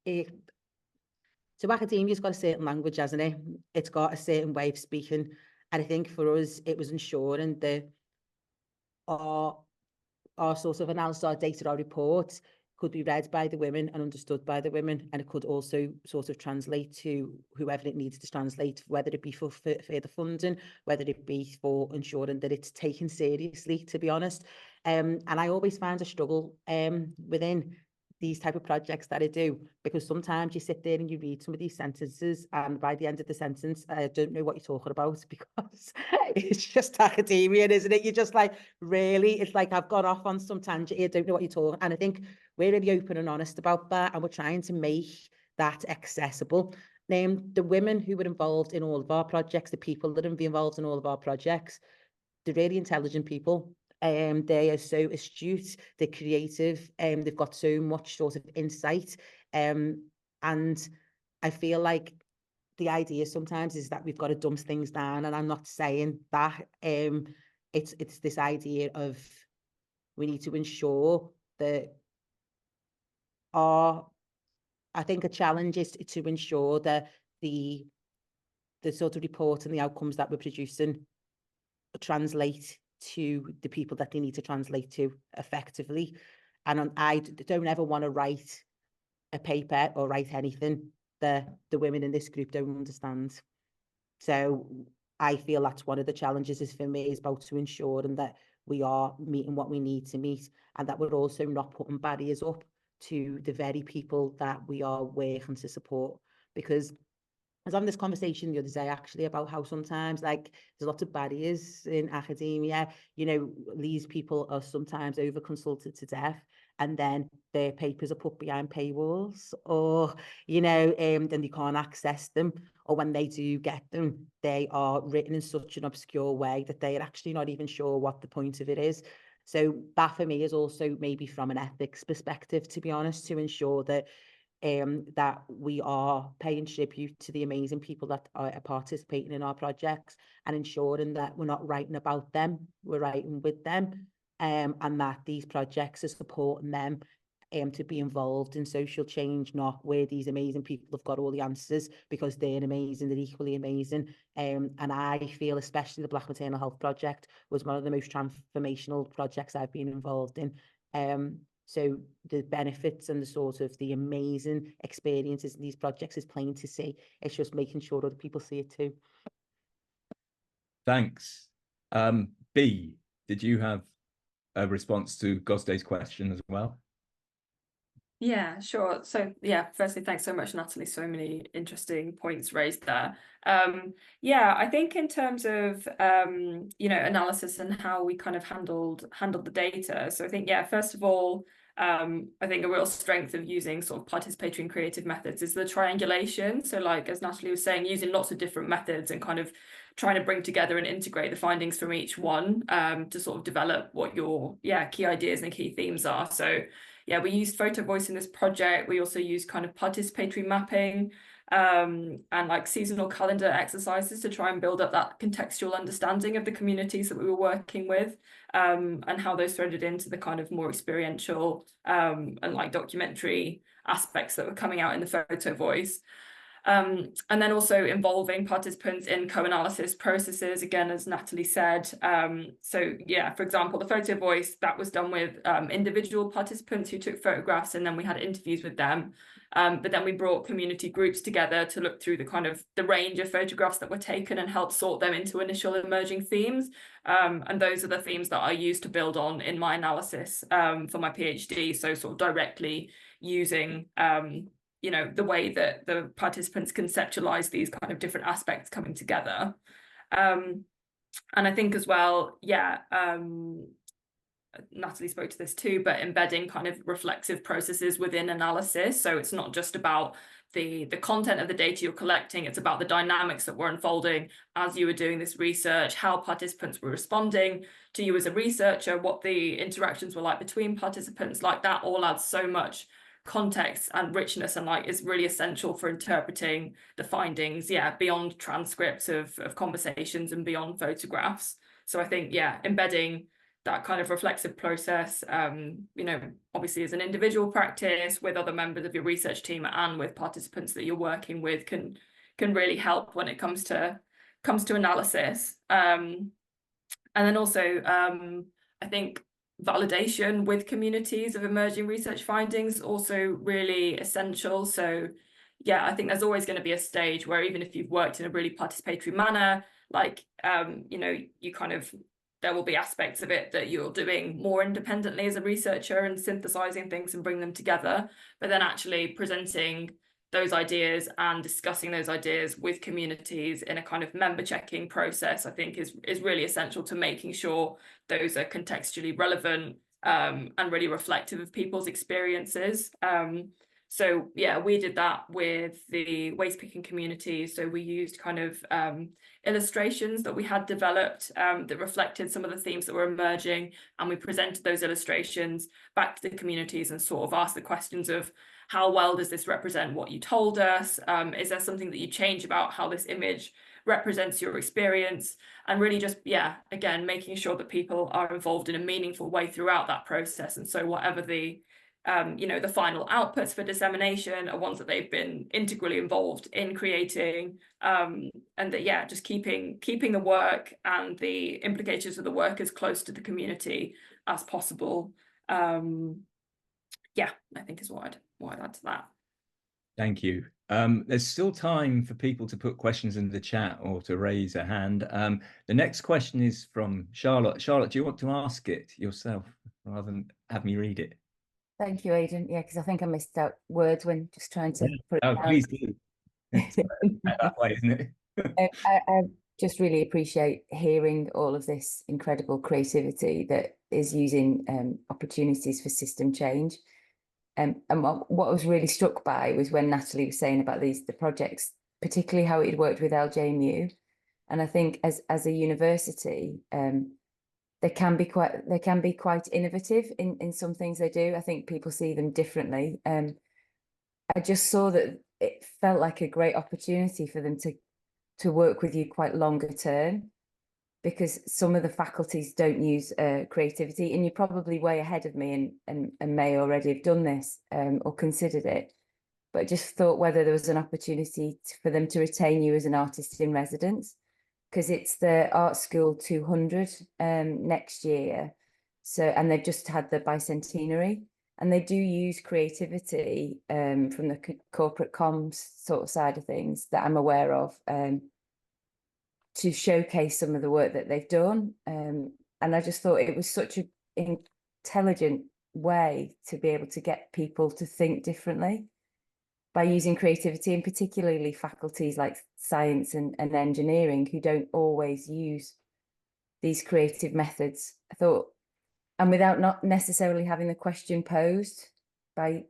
so academia's got a certain language, hasn't it? It's got a certain way of speaking. And I think for us, it was ensuring that our sort of analysis, our data, our reports could be read by the women and understood by the women, and it could also sort of translate to whoever it needs to translate, whether it be for further funding, whether it be for ensuring that it's taken seriously, to be honest. And I always find a struggle within these type of projects that I do, because sometimes you sit there and you read some of these sentences, and by the end of the sentence, I don't know what you're talking about, because it's just academia, isn't it? You're just like, really? It's like I've gone off on some tangent here, don't know what you're talking. And I think we're really open and honest about that, and we're trying to make that accessible. The women who were involved in all of our projects, the people that have been involved in all of our projects, they're really intelligent people. They are so astute, they're creative, they've got so much sort of insight. And I feel like the idea sometimes is that we've got to dumb things down, and I'm not saying that. It's this idea of we need to ensure that I think a challenge is to ensure that the sort of report and the outcomes that we're producing translate to the people that they need to translate to effectively. And I don't ever want to write a paper or write anything that the women in this group don't understand. So I feel that's one of the challenges is for me, is about to ensuring that we are meeting what we need to meet, and that we're also not putting barriers up to the very people that we are working to support. Because I was having this conversation the other day actually about how sometimes like there's lots of barriers in academia. You know, these people are sometimes over consulted to death, and then their papers are put behind paywalls, or then they can't access them, or when they do get them, they are written in such an obscure way that they're actually not even sure what the point of it is. So that for me is also maybe from an ethics perspective, to be honest, to ensure that that we are paying tribute to the amazing people that are participating in our projects, and ensuring that we're not writing about them, we're writing with them, and that these projects are supporting them to be involved in social change, not where these amazing people have got all the answers because they're amazing, they're equally amazing. And I feel especially the Black Maternal Health Project was one of the most transformational projects I've been involved in. So the benefits and the sort of the amazing experiences in these projects is plain to see. It's just making sure other people see it too. Thanks. B, did you have a response to Gosde's question as well? Yeah, sure. So yeah, firstly, thanks so much, Natalie. So many interesting points raised there. Yeah, I think in terms of analysis and how we kind of handled the data. So I think, yeah, first of all, I think a real strength of using sort of participatory and creative methods is the triangulation. So like, as Natalie was saying, using lots of different methods and kind of trying to bring together and integrate the findings from each one to sort of develop what your key ideas and key themes are. So yeah, we used Photovoice in this project. We also used kind of participatory mapping and like seasonal calendar exercises to try and build up that contextual understanding of the communities that we were working with, and how those threaded into the kind of more experiential and like documentary aspects that were coming out in the Photovoice. And then also involving participants in co-analysis processes, again, as Natalie said. So yeah, for example, the Photovoice, that was done with individual participants who took photographs, and then we had interviews with them. But then we brought community groups together to look through the kind of the range of photographs that were taken and help sort them into initial emerging themes. And those are the themes that I used to build on in my analysis for my PhD. So sort of directly using the way that the participants conceptualize these kind of different aspects coming together. And I think as well, Natalie spoke to this too, but embedding kind of reflexive processes within analysis. So it's not just about the content of the data you're collecting, it's about the dynamics that were unfolding as you were doing this research, how participants were responding to you as a researcher, what the interactions were like between participants. Like that all adds so much context and richness, and like is really essential for interpreting the findings beyond transcripts of conversations and beyond photographs. So I think embedding that kind of reflexive process, you know, obviously as an individual practice with other members of your research team and with participants that you're working with can really help when it comes to analysis. And then also, I think validation with communities of emerging research findings also really essential. So yeah, I think there's always going to be a stage where even if you've worked in a really participatory manner, like, you know, you kind of, there will be aspects of it that you're doing more independently as a researcher and synthesizing things and bring them together, but then actually presenting those ideas and discussing those ideas with communities in a kind of member checking process, I think is really essential to making sure those are contextually relevant and really reflective of people's experiences. So yeah, we did that with the waste picking community. So we used kind of illustrations that we had developed that reflected some of the themes that were emerging, and we presented those illustrations back to the communities and sort of asked the questions of, how well does this represent what you told us? Is there something that you change about how this image represents your experience? And really just, yeah, again, making sure that people are involved in a meaningful way throughout that process. And so whatever the, you know, the final outputs for dissemination are ones that they've been integrally involved in creating, and that, yeah, just keeping the work and the implications of the work as close to the community as possible. Yeah, I think is what I'd add to that. Thank you. There's still time for people to put questions in the chat or to raise a hand. The next question is from Charlotte. Charlotte, do you want to ask it yourself rather than have me read it? Thank you, Aidan. Yeah, because I think I missed out words when just trying to put it down. Please do. It's that way, isn't it? I just really appreciate hearing all of this incredible creativity that is using opportunities for system change. And what I was really struck by was when Natalie was saying about the projects, particularly how it worked with LJMU. And I think as a university, they can be quite innovative in some things they do. I think people see them differently. I just saw that it felt like a great opportunity for them to work with you quite longer term, because some of the faculties don't use creativity, and you're probably way ahead of me and may already have done this or considered it. But I just thought whether there was an opportunity for them to retain you as an artist in residence, because it's the Art School 200 next year. So, and they've just had the bicentenary, and they do use creativity from the corporate comms sort of side of things that I'm aware of, to showcase some of the work that they've done. And I just thought it was such an intelligent way to be able to get people to think differently by using creativity, and particularly faculties like science and engineering who don't always use these creative methods. I thought, and without not necessarily having the question posed by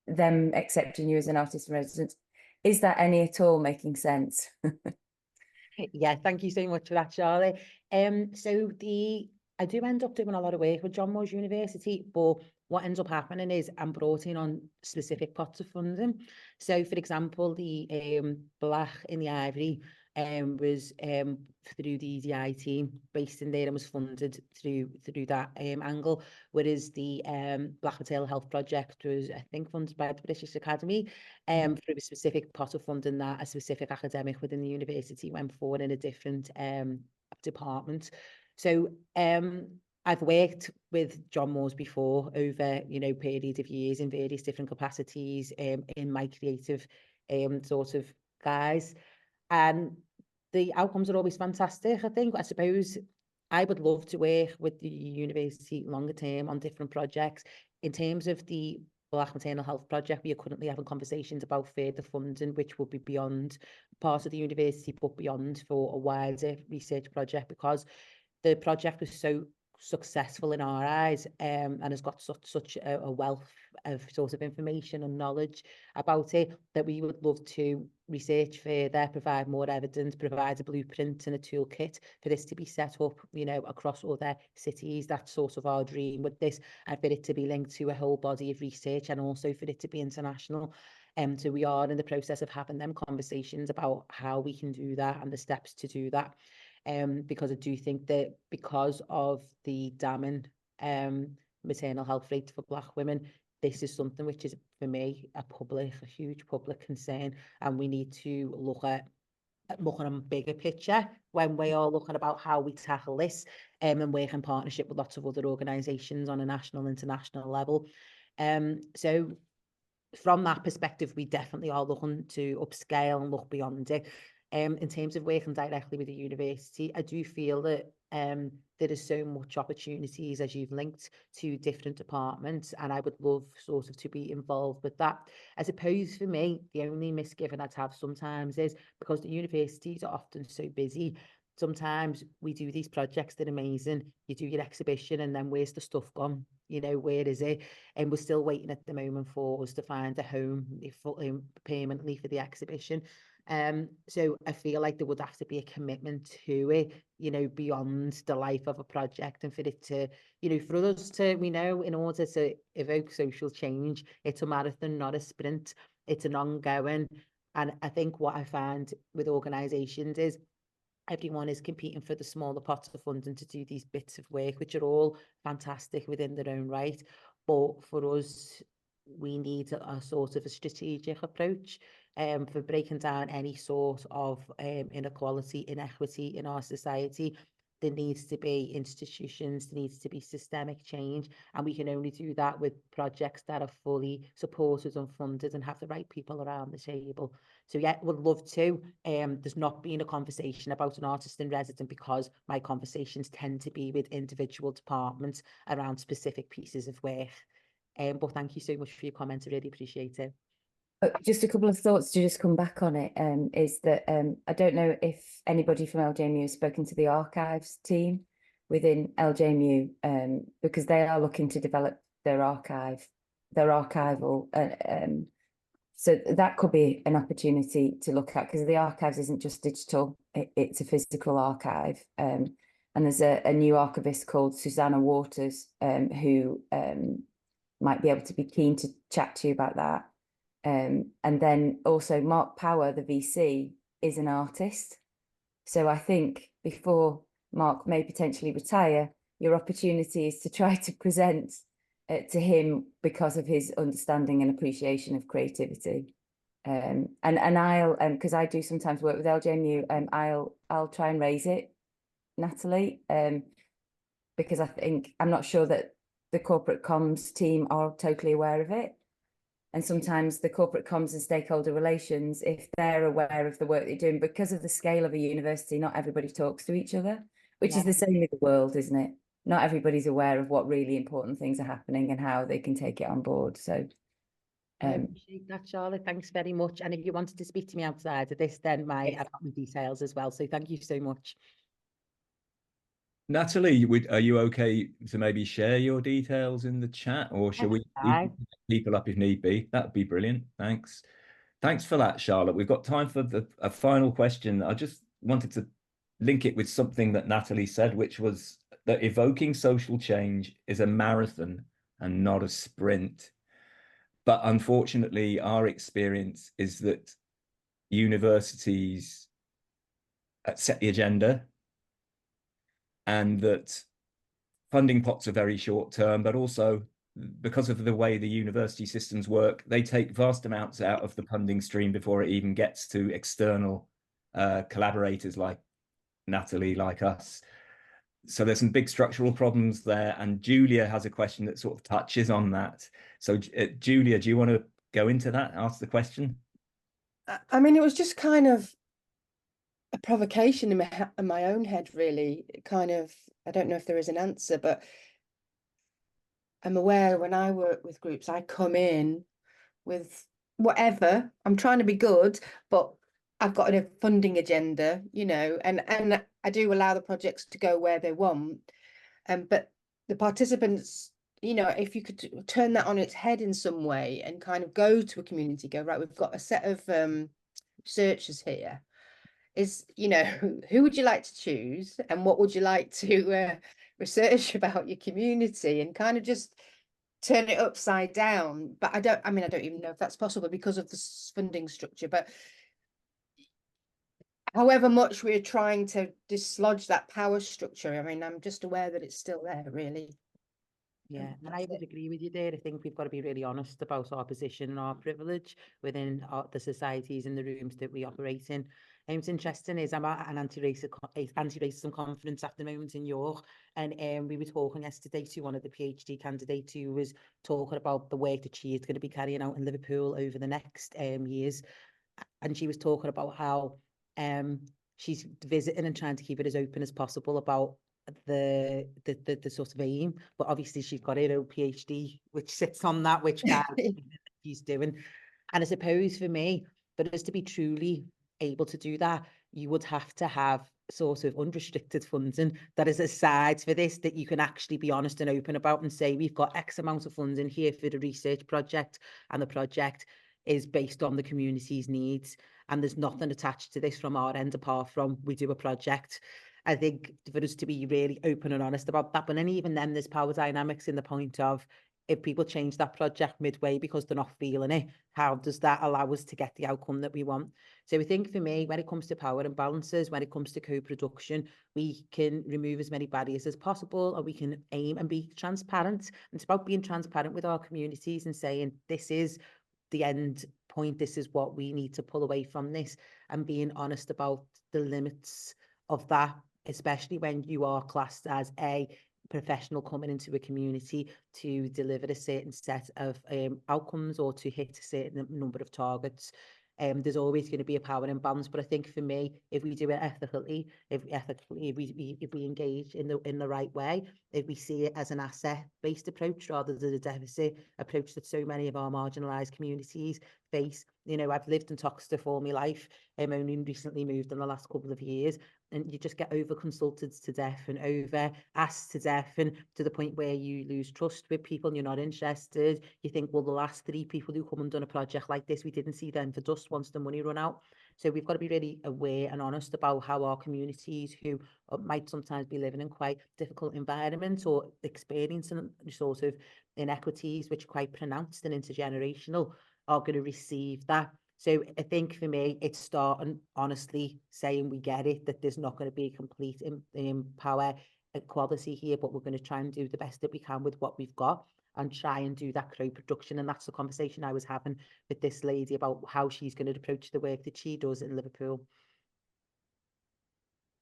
them accepting you as an artist in residence, is that any at all making sense? Yeah, thank you so much for that, Charlie. So I do end up doing a lot of work with John Moores University, but what ends up happening is I'm brought in on specific pots of funding. So, for example, the Black in the Ivory was through the EDI team based in there and was funded through that angle, whereas the Black Maternal Health Project was, I think, funded by the British Academy through a specific pot of funding that a specific academic within the university went for in a different department. So I've worked with John Moores before over, you know, period of years in various different capacities in my creative sort of guise, and the outcomes are always fantastic. I suppose I would love to work with the university longer term on different projects. In terms of the Black Maternal Health Project, we are currently having conversations about further funding, which will be beyond part of the university, but beyond for a wider research project, because the project was so successful in our eyes and has got such a wealth of sort of information and knowledge about it that we would love to research further, provide more evidence, provide a blueprint and a toolkit for this to be set up, you know, across other cities. That's sort of our dream with this, and for it to be linked to a whole body of research, and also for it to be international. So we are in the process of having them conversations about how we can do that and the steps to do that. because I do think that because of the damning maternal health rate for Black women, this is something which is, for me, a huge public concern, and we need to look at a bigger picture when we are looking about how we tackle this, and work in partnership with lots of other organisations on a national, international level. So from that perspective, we definitely are looking to upscale and look beyond it. In terms of working directly with the university, I do feel that there is so much opportunities, as you've linked, to different departments, and I would love sort of to be involved with that. I suppose for me, the only misgiving I'd have sometimes is because the universities are often so busy, sometimes we do these projects that are amazing, you do your exhibition, and then where's the stuff gone? You know, where is it? And we're still waiting at the moment for us to find a home permanently for the exhibition. So I feel like there would have to be a commitment to it, you know, beyond the life of a project, and for it to, you know, for us to, we know in order to evoke social change, it's a marathon, not a sprint. It's an ongoing. And I think what I find with organisations is everyone is competing for the smaller pots of funding to do these bits of work, which are all fantastic within their own right. But for us, we need a sort of a strategic approach for breaking down any sort of inequality, inequity in our society. There needs to be institutions, there needs to be systemic change, and we can only do that with projects that are fully supported and funded and have the right people around the table. So yeah, would love to. There's not been a conversation about an artist in resident because my conversations tend to be with individual departments around specific pieces of work. But thank you so much for your comments. I really appreciate it. Just a couple of thoughts to just come back on it, is that I don't know if anybody from LJMU has spoken to the archives team within LJMU, because they are looking to develop their archival, so that could be an opportunity to look at, because the archives isn't just digital, it's a physical archive. And there's a new archivist called Susanna Waters, who might be able to be keen to chat to you about that. And then also Mark Power, the VC, is an artist. So I think before Mark may potentially retire, your opportunity is to try to present to him because of his understanding and appreciation of creativity. And I'll, because I do sometimes work with LJMU, I'll try and raise it, Natalie, because I think, I'm not sure that the corporate comms team are totally aware of it. And sometimes the corporate comms and stakeholder relations, if they're aware of the work they're doing, because of the scale of a university, not everybody talks to each other, which is the same with the world, isn't it? Not everybody's aware of what really important things are happening and how they can take it on board. So I appreciate that, Charlotte. Thanks very much. And if you wanted to speak to me outside of this, then I've got my details as well. So thank you so much. Natalie, are you okay to maybe share your details in the chat, or shall we pick people up if need be? That would be brilliant. Thanks. Thanks for that, Charlotte. We've got time for a final question. I just wanted to link it with something that Natalie said, which was that evoking social change is a marathon and not a sprint. But unfortunately, our experience is that universities set the agenda, and that funding pots are very short term, but also because of the way the university systems work, they take vast amounts out of the funding stream before it even gets to external collaborators like Natalie, like us. So there's some big structural problems there. And Julia has a question that sort of touches on that. So Julia, do you want to go into that, ask the question? I mean, it was just kind of a provocation in my own head, really. Kind of, I don't know if there is an answer, but I'm aware when I work with groups, I come in with whatever. I'm trying to be good, but I've got a funding agenda, you know, and I do allow the projects to go where they want. But the participants, you know, if you could turn that on its head in some way and kind of go to a community, go, right, we've got a set of researchers here. Is, you know, who would you like to choose and what would you like to research about your community, and kind of just turn it upside down. But I don't even know if that's possible because of the funding structure, but however much we're trying to dislodge that power structure, I mean, I'm just aware that it's still there, really. Yeah, and I would agree with you there. I think we've got to be really honest about our position and our privilege within the societies and the rooms that we operate in. It's interesting is I'm at an anti-racism conference at the moment in York, and we were talking yesterday to one of the PhD candidates who was talking about the work that she is going to be carrying out in Liverpool over the next years, and she was talking about how she's visiting and trying to keep it as open as possible about the sort of aim, but obviously she's got her own PhD which sits on that, which she's doing. And I suppose for me, but as to be truly able to do that, you would have to have sort of unrestricted funding that is aside for this, that you can actually be honest and open about and say, we've got X amount of funding here for the research project, and the project is based on the community's needs, and there's nothing attached to this from our end apart from we do a project. I think for us to be really open and honest about that, but then even then there's power dynamics in the point of, if people change that project midway because they're not feeling it, how does that allow us to get the outcome that we want? So I think for me, when it comes to power imbalances, when it comes to co-production, we can remove as many barriers as possible, or we can aim and be transparent. And it's about being transparent with our communities and saying, this is the end point, this is what we need to pull away from this, and being honest about the limits of that, especially when you are classed as a professional coming into a community to deliver a certain set of outcomes or to hit a certain number of targets. There's always going to be a power imbalance, but I think for me, if we do it ethically, if we engage in the right way, if we see it as an asset-based approach rather than a deficit approach that so many of our marginalised communities face. You know, I've lived in Toxteth all my life. Only recently moved in the last couple of years, and you just get over consulted to death and over asked to death, and to the point where you lose trust with people and you're not interested. You think, well, the last 3 people who come and done a project like this, we didn't see them for dust once the money run out. So we've got to be really aware and honest about how our communities, who might sometimes be living in quite difficult environments or experiencing sort of inequities which are quite pronounced and intergenerational, are going to receive that. So I think for me, it's starting honestly saying we get it, that there's not going to be a complete power equality here, but we're going to try and do the best that we can with what we've got and try and do that co-production. And that's the conversation I was having with this lady about how she's going to approach the work that she does in Liverpool.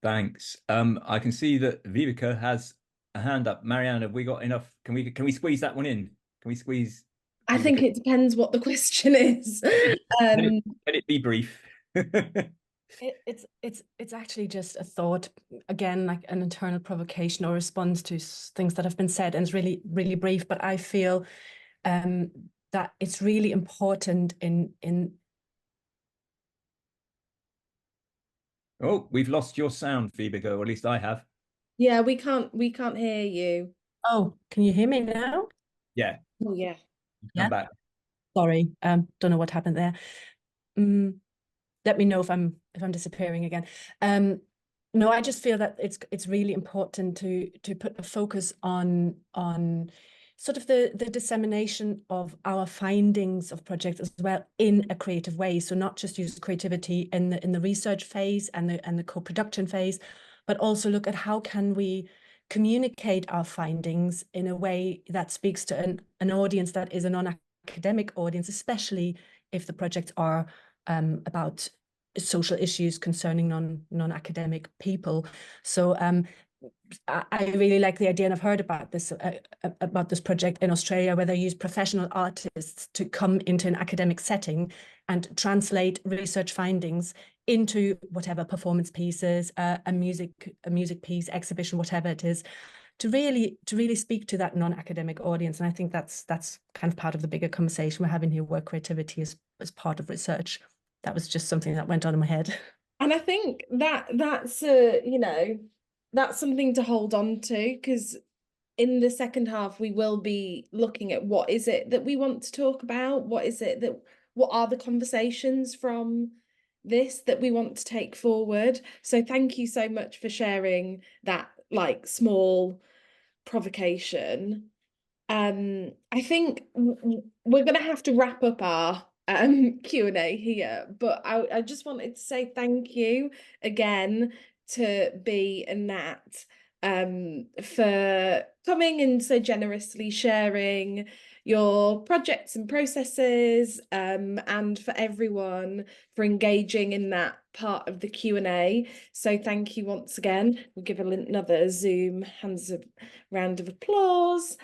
Thanks. I can see that Vivica has a hand up. Marianne, have we got enough? Can we squeeze that one in? Can we squeeze? I think it depends what the question is. Can it be brief? It's actually just a thought, again, like an internal provocation or response to things that have been said, and it's really, really brief, but I feel that it's really important in Oh, we've lost your sound, Vivica, or at least I have. Yeah, we can't hear you. Oh, can you hear me now? Yeah. Oh yeah. Come back. Sorry, don't know what happened there. Let me know if I'm disappearing again. No, I just feel that it's really important to put a focus on sort of the dissemination of our findings of projects as well in a creative way. So not just use creativity in the research phase and the co-production phase, but also look at how can we communicate our findings in a way that speaks to an audience that is a non-academic audience, especially if the projects are about social issues concerning non-academic people. So I really like the idea, and I've heard about this project in Australia, where they use professional artists to come into an academic setting and translate research findings into whatever performance pieces, a music piece, exhibition, whatever it is, to really speak to that non-academic audience. And I think that's kind of part of the bigger conversation we're having here, where creativity is part of research. That was just something that went on in my head. And I think that's that's something to hold on to, because in the second half we will be looking at what is it that we want to talk about, what are the conversations from this that we want to take forward. So thank you so much for sharing that, like, small provocation. I think we're going to have to wrap up our Q&A here, but I just wanted to say thank you again to B and Nat for coming and so generously sharing your projects and processes, and for everyone for engaging in that part of the Q&A. So thank you once again. We'll give another Zoom round of applause.